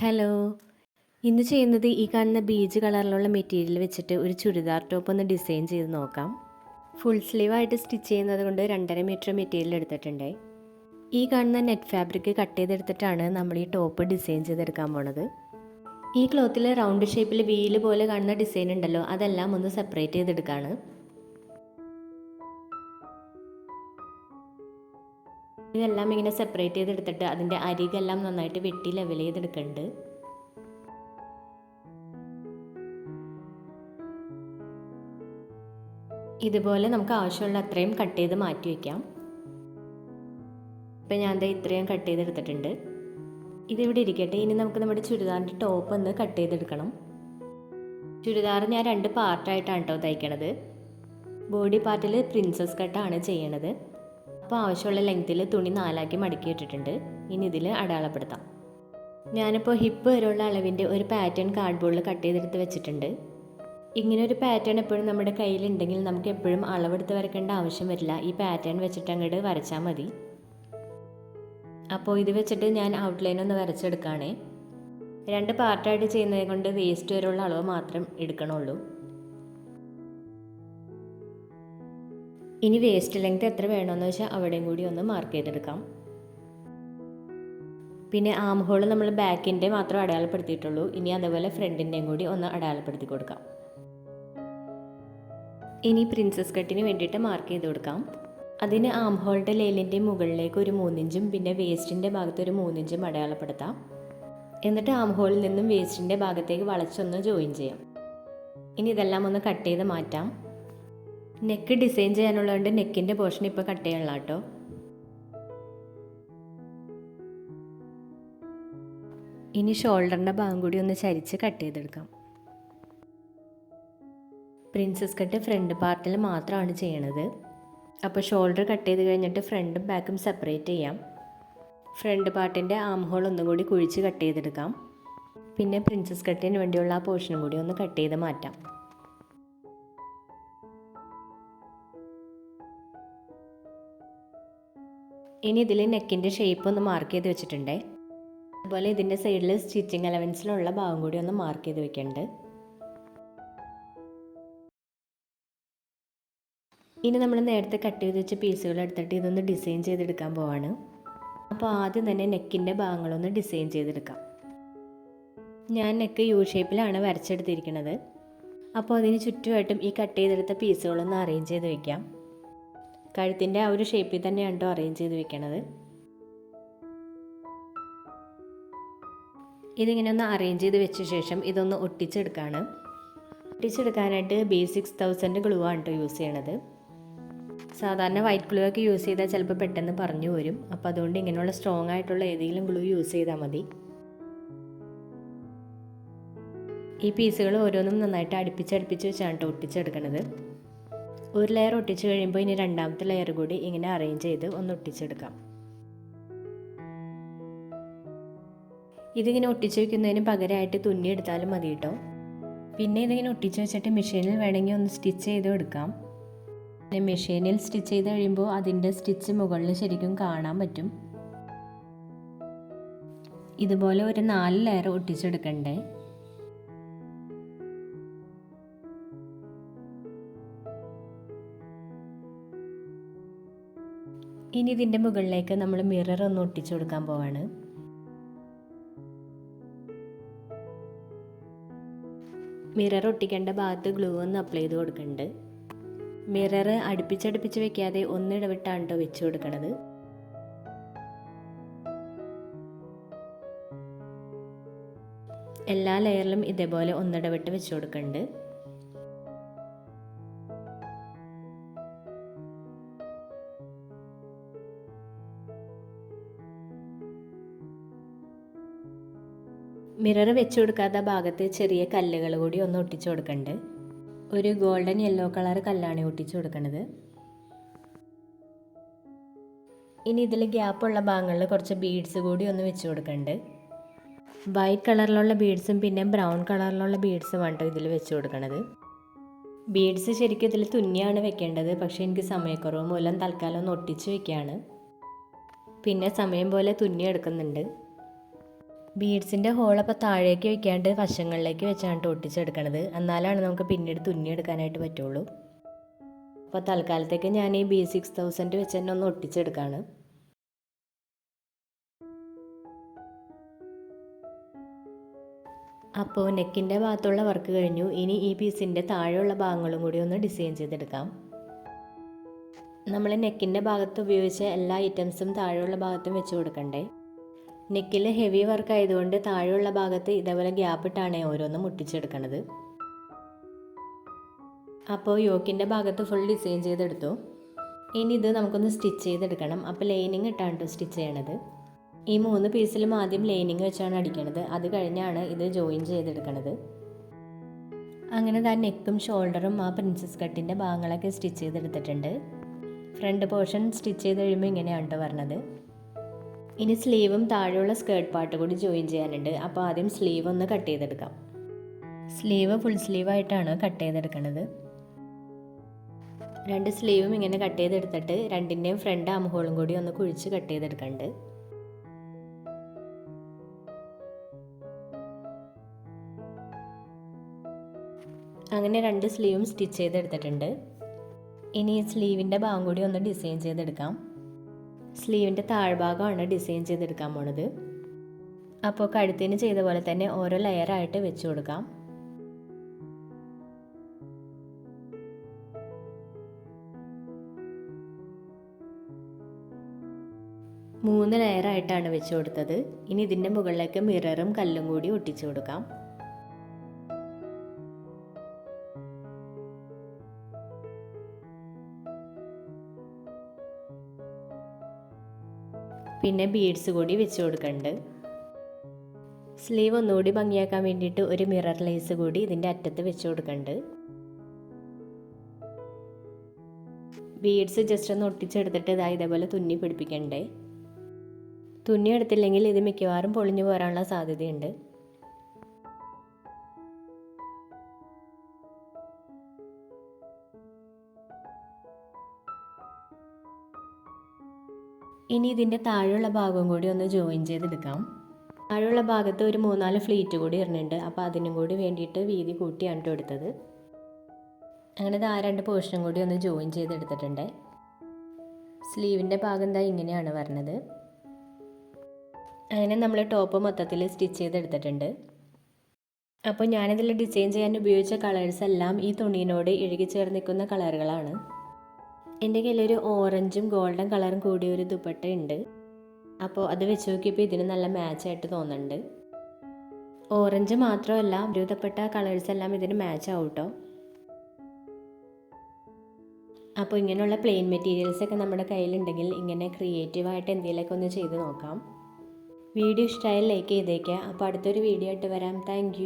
Hello. ഇന്ന് ചെയ്യുന്നത് ഈ കാണുന്ന ബീജ് കളറിലുള്ള മെറ്റീരിയൽ വെച്ചിട്ട് ഒരു ചുരിദാർ ടോപ്പ് ഒന്ന് ഡിസൈൻ ചെയ്ത് നോക്കാം. ഫുൾ സ്ലീവായിട്ട് സ്റ്റിച്ച് ചെയ്യുന്നത് കൊണ്ട് 2.5 മീറ്റർ മെറ്റീരിയൽ എടുത്തിട്ടുണ്ട്. ഈ കാണുന്ന നെറ്റ് ഫാബ്രിക് കട്ട് ചെയ്തെടുത്തിട്ടാണ് നമ്മൾ ഈ ടോപ്പ് ഡിസൈൻ ചെയ്തെടുക്കാൻ പോണത്. ഈ ക്ലോത്തിൽ റൗണ്ട് ഷേപ്പിൽ വീല് പോലെ കാണുന്ന ഡിസൈൻ ഉണ്ടല്ലോ, അതെല്ലാം ഒന്ന് സെപ്പറേറ്റ് ചെയ്തെടുക്കുകയാണ്. ഇതെല്ലാം ഇങ്ങനെ സെപ്പറേറ്റ് ചെയ്തെടുത്തിട്ട് അതിൻ്റെ അരികെല്ലാം നന്നായിട്ട് വെട്ടി ലെവൽ ചെയ്തെടുക്കുന്നുണ്ട്. ഇതുപോലെ നമുക്ക് ആവശ്യമുള്ള അത്രയും കട്ട് ചെയ്ത് മാറ്റി വയ്ക്കാം. ഇപ്പം ഞാൻ ഇത്രയും കട്ട് ചെയ്തെടുത്തിട്ടുണ്ട്. ഇതിവിടെ ഇരിക്കട്ടെ. ഇനി നമുക്ക് നമ്മുടെ ചുരിദാറിൻ്റെ ടോപ്പ് ഒന്ന് കട്ട് ചെയ്തെടുക്കണം. ചുരിദാർ ഞാൻ 2 പാർട്ടായിട്ടാണ് കേട്ടോ തയ്ക്കണത്. ബോഡി പാർട്ടിൽ പ്രിൻസസ് കട്ടാണ് ചെയ്യണത്. അപ്പോൾ ആവശ്യമുള്ള ലെങ്ത്തിൽ തുണി 4 മടക്കി ഇട്ടിട്ടുണ്ട്. ഇനി ഇതിൽ അടയാളപ്പെടുത്താം. ഞാനിപ്പോൾ ഹിപ്പ് വരെയുള്ള അളവിൻ്റെ ഒരു പാറ്റേൺ കാർഡ്ബോർഡിൽ കട്ട് ചെയ്തെടുത്ത് വെച്ചിട്ടുണ്ട്. ഇങ്ങനെ ഒരു പാറ്റേൺ എപ്പോഴും നമ്മുടെ കയ്യിലുണ്ടെങ്കിൽ നമുക്ക് എപ്പോഴും അളവെടുത്ത് വരയ്ക്കേണ്ട ആവശ്യം വരില്ല. ഈ പാറ്റേൺ വെച്ചിട്ട് അങ്ങോട്ട് വരച്ചാൽ മതി. അപ്പോൾ ഇത് വെച്ചിട്ട് ഞാൻ ഔട്ട്ലൈൻ ഒന്ന് വരച്ചെടുക്കുകയാണേ. 2 പാർട്ടായിട്ട് ചെയ്യുന്നത് കൊണ്ട് വേസ്റ്റ് വരെയുള്ള അളവ് മാത്രം എടുക്കണുള്ളൂ. ഇനി വേസ്റ്റ് ലെങ്ത് എത്ര വേണമെന്ന് വെച്ചാൽ അവിടെയും കൂടി ഒന്ന് മാർക്ക് ചെയ്തെടുക്കാം. പിന്നെ ആം ഹോൾ നമ്മൾ ബാക്കിൻ്റെ മാത്രം അടയാളപ്പെടുത്തിയിട്ടുള്ളൂ. ഇനി അതേപോലെ ഫ്രണ്ടിൻ്റെയും കൂടി ഒന്ന് അടയാളപ്പെടുത്തി കൊടുക്കാം. ഇനി പ്രിൻസസ് കട്ടിന് വേണ്ടിയിട്ട് മാർക്ക് ചെയ്ത് കൊടുക്കാം. അതിന് ആം ഹോളിൻ്റെ ലൈനിൻ്റെ മുകളിലേക്ക് ഒരു 3 ഇഞ്ചും പിന്നെ വേസ്റ്റിൻ്റെ ഭാഗത്ത് ഒരു 3 ഇഞ്ചും അടയാളപ്പെടുത്താം. എന്നിട്ട് ആം ഹോളിൽ നിന്നും വേസ്റ്റിൻ്റെ ഭാഗത്തേക്ക് വളച്ചൊന്ന് ജോയിൻ ചെയ്യാം. ഇനി ഇതെല്ലാം ഒന്ന് കട്ട് ചെയ്ത് മാറ്റാം. നെക്ക് ഡിസൈൻ ചെയ്യാനുള്ളതുകൊണ്ട് നെക്കിൻ്റെ പോർഷൻ ഇപ്പോൾ കട്ട് ചെയ്യണം കേട്ടോ. ഇനി ഷോൾഡറിൻ്റെ ഭാഗം കൂടി ഒന്ന് ചരിച്ച് കട്ട് ചെയ്തെടുക്കാം. പ്രിൻസസ് കട്ട് ഫ്രണ്ട് പാർട്ടിൽ മാത്രമാണ് ചെയ്യണത്. അപ്പോൾ ഷോൾഡർ കട്ട് ചെയ്ത് കഴിഞ്ഞിട്ട് ഫ്രണ്ടും ബാക്കും സെപ്പറേറ്റ് ചെയ്യാം. ഫ്രണ്ട് പാർട്ടിൻ്റെ ആം ഹോൾ ഒന്നും കൂടി കുഴിച്ച് കട്ട് ചെയ്തെടുക്കാം. പിന്നെ പ്രിൻസസ് കട്ടിന് വേണ്ടിയുള്ള ആ പോർഷനും കൂടി ഒന്ന് കട്ട് ചെയ്ത് മാറ്റാം. ഇനി ഇതിൽ നെക്കിൻ്റെ ഷേപ്പ് ഒന്ന് മാർക്ക് ചെയ്ത് വെച്ചിട്ടുണ്ട്. അതുപോലെ ഇതിൻ്റെ സൈഡിൽ സ്റ്റിച്ചിങ് അലവൻസിലുള്ള ഭാഗം കൂടി ഒന്ന് മാർക്ക് ചെയ്ത് വെക്കുന്നുണ്ട്. ഇനി നമ്മൾ നേരത്തെ കട്ട് ചെയ്ത് വെച്ച പീസുകൾ എടുത്തിട്ട് ഇതൊന്ന് ഡിസൈൻ ചെയ്തെടുക്കാൻ പോവാണ്. അപ്പോൾ ആദ്യം തന്നെ നെക്കിൻ്റെ ഭാഗങ്ങളൊന്ന് ഡിസൈൻ ചെയ്തെടുക്കാം. ഞാൻ നെക്ക് യു ഷേപ്പിലാണ് വരച്ചെടുത്തിരിക്കുന്നത്. അപ്പോൾ അതിന് ചുറ്റുമായിട്ടും ഈ കട്ട് ചെയ്തെടുത്ത പീസുകളൊന്ന് അറേഞ്ച് ചെയ്ത് വയ്ക്കാം. കഴുത്തിൻ്റെ ആ ഒരു ഷേപ്പിൽ തന്നെയാണ് കേട്ടോ അറേഞ്ച് ചെയ്ത് വെക്കണത്. ഇതിങ്ങനെ ഒന്ന് അറേഞ്ച് ചെയ്ത് വെച്ച ശേഷം ഇതൊന്ന് ഒട്ടിച്ചെടുക്കുകയാണ്. ഒട്ടിച്ചെടുക്കാനായിട്ട് B6000 ഗ്ലൂ ആണ് കേട്ടോ യൂസ് ചെയ്യണത്. സാധാരണ വൈറ്റ് ഗ്ലൂ ഒക്കെ യൂസ് ചെയ്താൽ ചിലപ്പോൾ പെട്ടെന്ന് പറഞ്ഞു വരും. അപ്പോൾ അതുകൊണ്ട് ഇങ്ങനെയുള്ള സ്ട്രോങ് ആയിട്ടുള്ള ഏതെങ്കിലും ഗ്ലൂ യൂസ് ചെയ്താൽ മതി. ഈ പീസുകൾ ഓരോന്നും നന്നായിട്ട് അടുപ്പിച്ച് വെച്ചാണ് കേട്ടോ ഒട്ടിച്ചെടുക്കണത്. ഒരു ലെയർ ഒട്ടിച്ച് കഴിയുമ്പോൾ ഇനി രണ്ടാമത്തെ ലെയർ കൂടി ഇങ്ങനെ അറേഞ്ച് ചെയ്ത് ഒന്ന് ഒട്ടിച്ചെടുക്കാം. ഇതിങ്ങനെ ഒട്ടിച്ച് വയ്ക്കുന്നതിന് പകരമായിട്ട് തുന്നി എടുത്താലും മതി കേട്ടോ. പിന്നെ ഇതിങ്ങനെ ഒട്ടിച്ച് വെച്ചിട്ട് മെഷീനിൽ വേണമെങ്കിൽ ഒന്ന് സ്റ്റിച്ച് ചെയ്ത് എടുക്കാം. പിന്നെ മെഷീനിൽ സ്റ്റിച്ച് ചെയ്ത് കഴിയുമ്പോൾ അതിൻ്റെ സ്റ്റിച്ച് മുകളിൽ ശരിക്കും കാണാൻ പറ്റും. ഇതുപോലെ ഒരു 4 ലെയർ ഒട്ടിച്ചെടുക്കണ്ടേ. ഇനി ഇതിൻ്റെ മുകളിലേക്ക് നമ്മൾ മിറർ ഒന്ന് ഒട്ടിച്ചു കൊടുക്കാൻ പോവാണ്. മിറർ ഒട്ടിക്കേണ്ട ഭാഗത്ത് ഗ്ലൂ ഒന്ന് അപ്ലൈ ചെയ്ത് കൊടുക്കുന്നുണ്ട്. മിറർ അടുപ്പിച്ചടുപ്പിച്ച് വെക്കാതെ ഒന്നിടവിട്ടാണ് കേട്ടോ വെച്ച് കൊടുക്കണത്. എല്ലാ ലെയറിലും ഇതേപോലെ ഒന്നിടവിട്ട് വെച്ച് കൊടുക്കുന്നുണ്ട്. മിറർ വെച്ച് കൊടുക്കാത്ത ഭാഗത്ത് ചെറിയ കല്ലുകൾ കൂടി ഒന്ന് ഒട്ടിച്ചു കൊടുക്കുന്നുണ്ട്. ഒരു ഗോൾഡൻ യെല്ലോ കളർ കല്ലാണ് ഒട്ടിച്ചു കൊടുക്കുന്നത്. ഇനി ഇതിൽ ഗ്യാപ്പുള്ള ഭാഗങ്ങളിൽ കുറച്ച് ബീഡ്സ് കൂടി ഒന്ന് വെച്ച് കൊടുക്കുന്നുണ്ട്. വൈറ്റ് കളറിലുള്ള ബീഡ്സും പിന്നെ ബ്രൗൺ കളറിലുള്ള ബീഡ്സും ആണ് കേട്ടോ ഇതിൽ വെച്ച് കൊടുക്കുന്നത്. ബീഡ്സ് ശരിക്കും ഇതിൽ തുന്നിയാണ് വെക്കേണ്ടത്. പക്ഷേ എനിക്ക് സമയക്കുറവ് മൂലം തൽക്കാലം ഒന്ന് ഒട്ടിച്ച് വെക്കുകയാണ്. പിന്നെ സമയം പോലെ തുന്നി എടുക്കുന്നുണ്ട്. ബീഡ്സിൻ്റെ ഹോളപ്പോൾ താഴേക്ക് വെക്കാണ്ട് വശങ്ങളിലേക്ക് വെച്ചാണ് ഒട്ടിച്ചെടുക്കണത്. എന്നാലാണ് നമുക്ക് പിന്നീട് തുന്നിയെടുക്കാനായിട്ട് പറ്റുള്ളൂ. അപ്പോൾ തൽക്കാലത്തേക്ക് ഞാൻ ഈ B6000 വെച്ച് തന്നെ ഒന്ന് ഒട്ടിച്ചെടുക്കുകയാണ്. അപ്പോൾ നെക്കിൻ്റെ ഭാഗത്തുള്ള വർക്ക് കഴിഞ്ഞു. ഇനി ഈ പീസിൻ്റെ താഴെയുള്ള ഭാഗങ്ങളും കൂടി ഒന്ന് ഡിസൈൻ ചെയ്തെടുക്കാം. നമ്മൾ നെക്കിൻ്റെ ഭാഗത്ത് ഉപയോഗിച്ച എല്ലാ ഐറ്റംസും താഴെയുള്ള ഭാഗത്തും വെച്ച് കൊടുക്കണ്ടേ. നെക്കിൽ ഹെവി വർക്ക് ആയതുകൊണ്ട് താഴെയുള്ള ഭാഗത്ത് ഇതേപോലെ ഗ്യാപ്പ് ഇട്ടാണ് ഓരോന്നും മുട്ടിച്ചെടുക്കണത്. അപ്പോൾ യോക്കിൻ്റെ ഭാഗത്ത് ഫുൾ ഡിസൈൻ ചെയ്തെടുത്തു. ഇനി ഇത് നമുക്കൊന്ന് സ്റ്റിച്ച് ചെയ്തെടുക്കണം. അപ്പോൾ ലൈനിങ് ഇട്ടാണ് സ്റ്റിച്ച് ചെയ്യണത്. ഈ 3 പീസിലും ആദ്യം ലൈനിങ് വെച്ചാണ് അടിക്കണത്. അത് കഴിഞ്ഞാണ് ഇത് ജോയിൻ ചെയ്തെടുക്കണത്. അങ്ങനെ താൻ നെക്കും ഷോൾഡറും ആ പ്രിൻസസ് കട്ടിൻ്റെ ഭാഗങ്ങളൊക്കെ സ്റ്റിച്ച് ചെയ്തെടുത്തിട്ടുണ്ട്. ഫ്രണ്ട് പോർഷൻ സ്റ്റിച്ച് ചെയ്ത് കഴിയുമ്പോൾ ഇങ്ങനെയാണ് കേട്ടോ പറഞ്ഞത്. ഇനി സ്ലീവും താഴെയുള്ള സ്കേർട്ട് പാർട്ട് കൂടി ജോയിൻ ചെയ്യാനുണ്ട്. അപ്പോൾ ആദ്യം സ്ലീവ് ഒന്ന് കട്ട് ചെയ്തെടുക്കാം. സ്ലീവ് ഫുൾ സ്ലീവായിട്ടാണ് കട്ട് ചെയ്തെടുക്കണത്. 2 സ്ലീവും ഇങ്ങനെ കട്ട് ചെയ്തെടുത്തിട്ട് രണ്ടിൻ്റെയും ഫ്രണ്ട് ആം ഹോളും കൂടി ഒന്ന് കുഴിച്ച് കട്ട് ചെയ്തെടുക്കുന്നുണ്ട്. അങ്ങനെ 2 സ്ലീവും സ്റ്റിച്ച് ചെയ്തെടുത്തിട്ടുണ്ട്. ഇനി ഈ സ്ലീവിൻ്റെ ഭാഗം കൂടി ഒന്ന് ഡിസൈൻ ചെയ്തെടുക്കാം. സ്ലീവിൻ്റെ താഴ്ഭാഗമാണ് ഡിസൈൻ ചെയ്തെടുക്കാൻ പോണത്. അപ്പോൾ കഴുത്തിന് ചെയ്ത പോലെ തന്നെ ഓരോ ലെയറായിട്ട് വെച്ച് കൊടുക്കാം. മൂന്ന് ലെയറായിട്ടാണ് വെച്ച് കൊടുത്തത്. ഇനി ഇതിൻ്റെ മുകളിലേക്ക് മിററും കല്ലും കൂടി ഒട്ടിച്ചു കൊടുക്കാം. പിന്നെ ബീഡ്സ് കൂടി വെച്ച് കൊടുക്കുന്നുണ്ട്. സ്ലീവ് ഒന്നുകൂടി ഭംഗിയാക്കാൻ വേണ്ടിയിട്ട് ഒരു മിറർ ലേസ് കൂടി ഇതിൻ്റെ അറ്റത്ത് വെച്ച് കൊടുക്കുന്നുണ്ട്. ബീഡ്സ് ജസ്റ്റ് ഒന്ന് ഒട്ടിച്ചെടുത്തിട്ട് ഇതേപോലെ തുന്നി പിടിപ്പിക്കണ്ടേ. തുന്നി എടുത്തില്ലെങ്കിൽ ഇത് മിക്കവാറും പൊളിഞ്ഞു പോരാനുള്ള സാധ്യതയുണ്ട്. ഇനി ഇതിൻ്റെ താഴെയുള്ള ഭാഗം കൂടി ഒന്ന് ജോയിൻ ചെയ്തെടുക്കാം. താഴെയുള്ള ഭാഗത്ത് ഒരു 3-4 ഫ്ലീറ്റ് കൂടി ഇടുന്നുണ്ട്. അപ്പോൾ അതിനും കൂടി വേണ്ടിയിട്ട് വീതി കൂട്ടിയാണ് എടുത്തത്. അങ്ങനെ ആ 2 പോർഷനും കൂടി ഒന്ന് ജോയിൻ ചെയ്തെടുത്തിട്ടുണ്ട്. സ്ലീവിൻ്റെ ഭാഗം എന്താ ഇങ്ങനെയാണ് വരുന്നത്. അങ്ങനെ നമ്മൾ ടോപ്പ് മൊത്തത്തിൽ സ്റ്റിച്ച് ചെയ്തെടുത്തിട്ടുണ്ട്. അപ്പോൾ ഞാനിതിൽ ഡിസൈൻ ചെയ്യാൻ ഉപയോഗിച്ച കളേഴ്സ് എല്ലാം ഈ തുണിയോട് ഇഴുകി ചേർന്ന് നിൽക്കുന്ന കളറുകളാണ്. എൻ്റെ കയ്യിലൊരു ഓറഞ്ചും ഗോൾഡൻ കളറും കൂടിയ ഒരു ദുപ്പട്ട ഉണ്ട്. അപ്പോൾ അത് വെച്ച് നോക്കിയപ്പോൾ ഇതിന് നല്ല മാച്ചായിട്ട് തോന്നുന്നുണ്ട്. ഓറഞ്ച് മാത്രമല്ല, ഒരുവിധപ്പെട്ട കളേഴ്സ് എല്ലാം ഇതിന് മാച്ച് ആവും കേട്ടോ. അപ്പോൾ ഇങ്ങനെയുള്ള പ്ലെയിൻ മെറ്റീരിയൽസൊക്കെ നമ്മുടെ കയ്യിലുണ്ടെങ്കിൽ ഇങ്ങനെ ക്രിയേറ്റീവായിട്ട് എന്തെങ്കിലുമൊക്കെ ഒന്ന് ചെയ്ത് നോക്കാം. വീഡിയോ ഇഷ്ടമായാൽ ലൈക്ക് ചെയ്തേക്കുക. അപ്പോൾ അടുത്തൊരു വീഡിയോ ആയിട്ട് വരാം. താങ്ക്